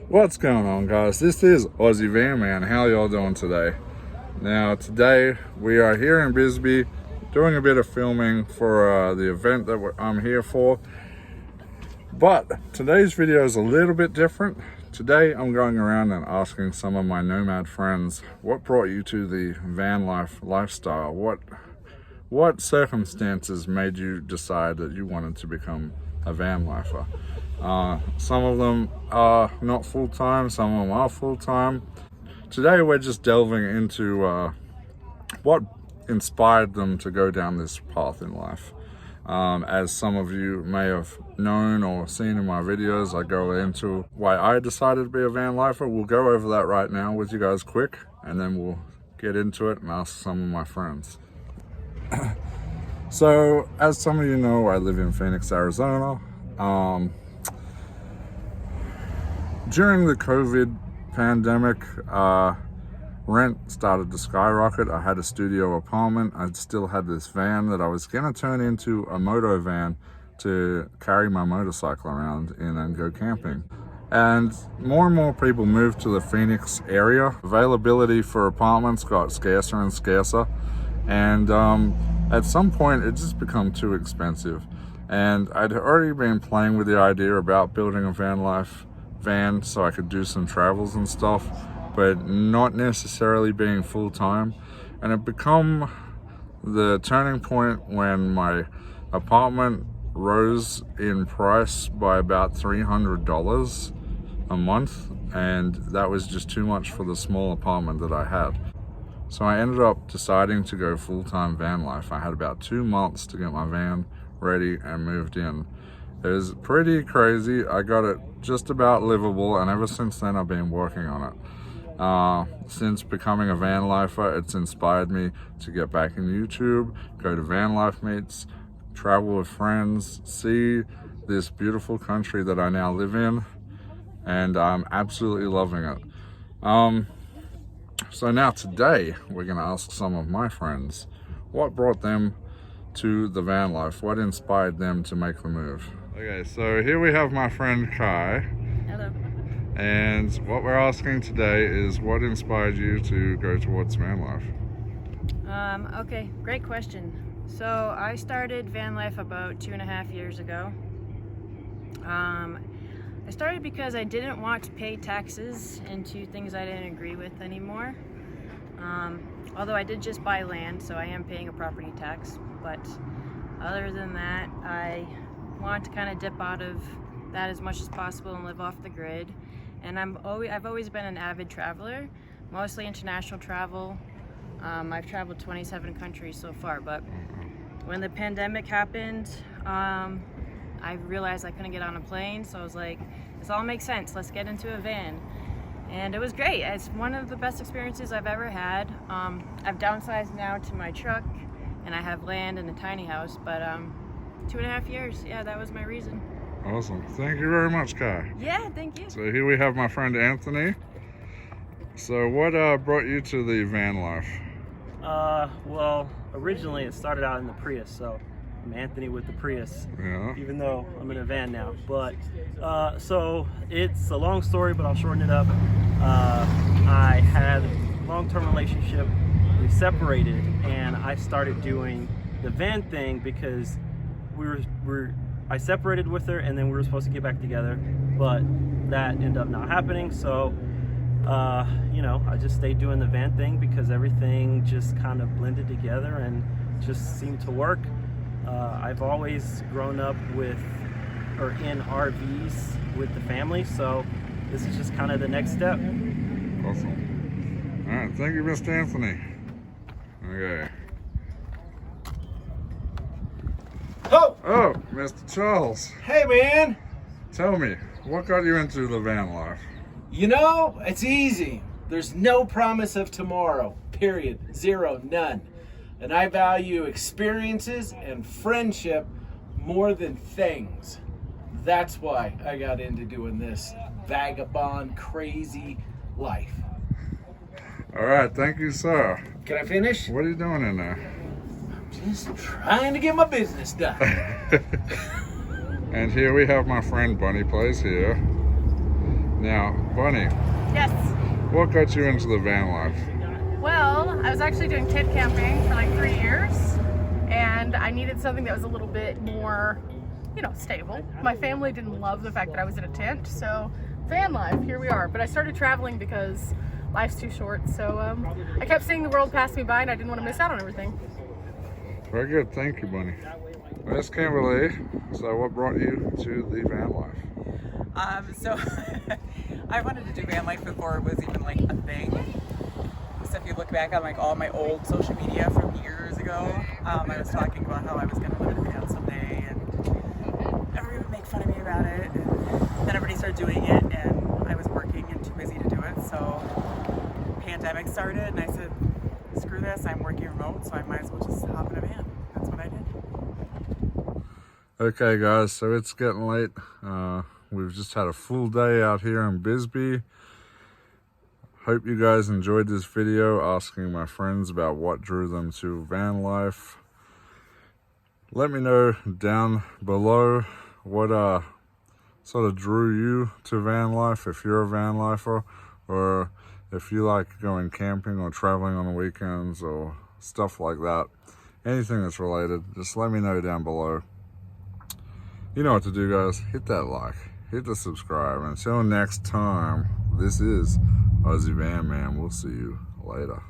What's going on, guys? This is Aussie Van Man. How y'all doing today? Now today we are here in Bisbee doing a bit of filming for the event that I'm here for, but today's video is a little bit different. Today I'm going around and asking some of my Nomad friends, what brought you to the van life lifestyle? What circumstances made you decide that you wanted to become a van lifer? Some of them are not full-time, some of them are full-time. Today we're just delving into what inspired them to go down this path in life. As some of you may have known or seen in my videos, I go into why I decided to be a van lifer. We'll go over that right now with you guys quick, and then we'll get into it and ask some of my friends. So, as some of you know, I live in Phoenix, Arizona. During the COVID pandemic, rent started to skyrocket. I had a studio apartment. I still had this van that I was gonna turn into a moto van to carry my motorcycle around in and go camping. And more people moved to the Phoenix area. Availability for apartments got scarcer and scarcer. And at some point it just became too expensive. And I'd already been playing with the idea about building a van so I could do some travels and stuff, but not necessarily being full-time. And it become the turning point when my apartment rose in price by about $300 a month, and that was just too much for the small apartment that I had. So I ended up deciding to go full-time van life. I had about 2 months to get my van ready and moved in. It was pretty crazy. I got it just about livable, and ever since then I've been working on it. Since becoming a van lifer, it's inspired me to get back in YouTube, go to van life meets, travel with friends, see this beautiful country that I now live in, and I'm absolutely loving it. So now today we're gonna ask some of my friends what brought them to the van life, what inspired them to make the move. Okay, so here we have my friend Kai. Hello. And what we're asking today is what inspired you to go towards van life? Okay, great question. So I started van life about 2.5 years ago. I started because I didn't want to pay taxes into things I didn't agree with anymore. Although I did just buy land, so I am paying a property tax, but other than that, I want to kind of dip out of that as much as possible and live off the grid. And I've always been an avid traveler, mostly international travel. I've traveled 27 countries so far, but when the pandemic happened, I realized I couldn't get on a plane, so I was like, this all makes sense, let's get into a van. And it was great. It's one of the best experiences I've ever had. I've downsized now to my truck, and I have land and a tiny house, but 2.5 years, yeah, that was my reason. Awesome. Thank you very much, Kai. Yeah, thank you. So here we have my friend Anthony. So what brought you to the van life? Well, originally it started out in the Prius, so I'm Anthony with the Prius, Yeah. even though I'm in a van now. But so it's a long story, but I'll shorten it up. I had a long-term relationship. We separated, and I started doing the van thing because I separated with her, and then we were supposed to get back together, but that ended up not happening. So I just stayed doing the van thing because everything just kind of blended together and just seemed to work. I've always grown up in RVs with the family, so this is just kind of the next step. Awesome. All right, thank you, Mr. Anthony. Okay. Oh, Mr. Charles. Hey man, Tell me, what got you into the van life? you know, it's easy. There's no promise of tomorrow, period, zero, none. And I value experiences and friendship more than things. That's why I got into doing this vagabond, crazy life. All right, thank you, sir. Can I finish? What are you doing in there? Just trying to get my business done. And here we have my friend Bunny Plays here. Now, Bunny, Yes. what got you into the van life? Well, I was actually doing tent camping for like 3 years, and I needed something that was a little bit more, you know, stable. My family didn't love the fact that I was in a tent, so van life, here we are. But I started traveling because life's too short, so I kept seeing the world pass me by, and I didn't want to miss out on everything. Very good, thank you, Bunny. Miss Kimberly, so what brought you to the van life? So I wanted to do van life before it was even like a thing. So if you look back on like all my old social media from years ago, I was talking about how I was going to live in a van someday, and everybody would make fun of me about it. And then everybody started doing it, and I was working and too busy to do it. So pandemic started, and I said, screw this, I'm working remote, so I might as well just hop in a van. That's what I did. Okay guys, so it's getting late. We've just had a full day out here in Bisbee. Hope you guys enjoyed this video asking my friends about what drew them to van life. Let me know down below what sort of drew you to van life, if you're a van lifer, or if you like going camping or traveling on the weekends or stuff like that. Anything that's related, just let me know down below. You know what to do, guys. Hit that like, hit the subscribe. Until next time, this is Aussie Van Man. We'll see you later.